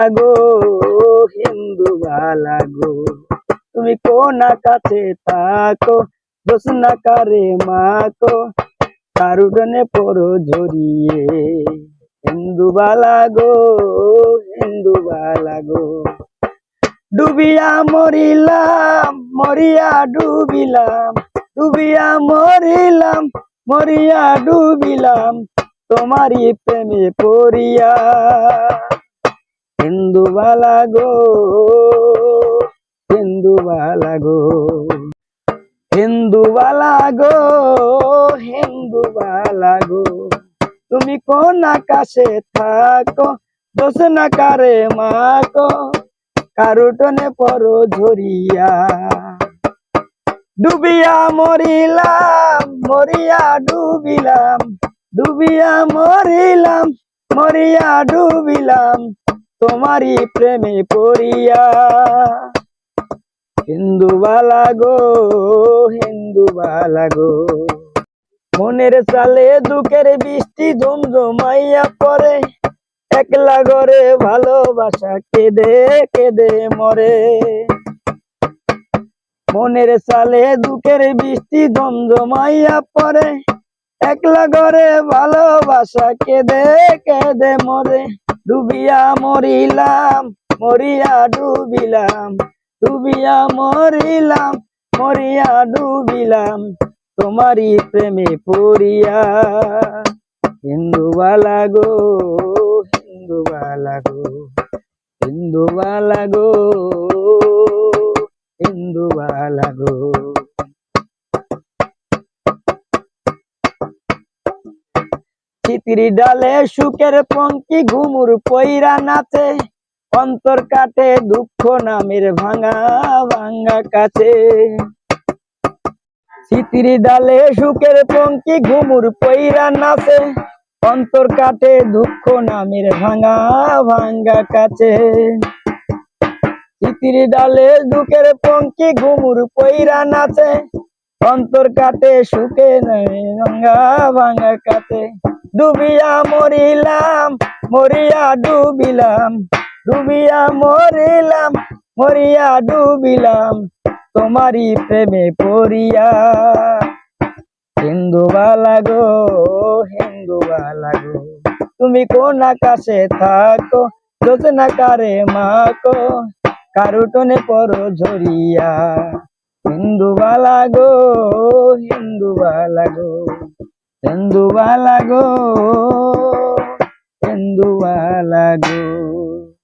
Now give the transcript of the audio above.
আগো হিন্দু বালা গো, তুমি কোন আকাশে থাকো, জোছনা কারে মাখো, কার উঠোনে পড়ো ঝরিয়ে। হিন্দু বালা গো, হিন্দু বালা গো, ডুবিয়া মরিলাম মরিয়া ডুবিলাম, ডুবিয়া মরিলাম মরিয়া ডুবিলাম, তোমারই প্রেমে পড়িয়া। হিন্দু বালা গো, হিন্দু বালা গো, হিন্দু বালা গো, হিন্দু বালা গো, তুমি কোন আকাশে থাকো, জোছনা কারে মাখো, কার উঠোনে পড়ো ঝরিয়া। ডুবিয়া মরিলাম মরিয়া ডুবিলাম, ডুবিয়া মরিলাম মরিয়া ডুবিলাম, তোমারই প্রেমে পড়িয়া। হিন্দু বালা গো, হিন্দু বালা গো, মনের চালে দুঃখের বৃষ্টি ঝুমঝুমাইয়া পড়ে, একলা ঘরে ভালোবাসা কেঁদে কেঁদে মরে। মনের চালে দুঃখের বৃষ্টি ঝমঝমাইয়া পড়ে, একলা ঘরে ভালোবাসা কেঁদে কেঁদে মরে। ডুবিয়া মরিলাম মরিয়া ডুবিলাম, ডুবিয়া মরিলাম মরিয়া ডুবিলাম, তোমারই প্রেমে পড়িয়া। হিন্দু বালা গো, হিন্দু বালা গো, হিন্দু বালা গো, হিন্দু বালা গো। চিতির ডালে সুখের পঙ্কি ঘুমুর পইরা নাচে, অন্তর কাটে দুঃখ নামের ভাঙা ভাঙা কাছে। চিতির ডালে সুখের পঙ্কি ঘুমুর পইরা নাচে, অন্তর কাটে দুঃখ নামের ভাঙা ভাঙা কাছে। চিতির ডালে দুঃখের পঙ্কি ঘুমুর পইরা নাচে, অন্তর কাটে সুখে ভাঙা ভাঙা কাছে। ডুবিয়া মরিলাম মরিয়া ডুবিলাম, ডুবিয়া মরিলাম মরিয়া ডুবিলাম, তোমারই প্রেমে পড়িয়া। হিন্দু বালা গো, হিন্দু বালা গো, তুমি কোন আকাশে থাকো, জোছনা কারে মাখো, কার উঠোনে পড়ো ঝরিয়া। হিন্দু বালা গো, হিন্দু বালা গো, হিন্দু বালা গো, হিন্দু বালা গো।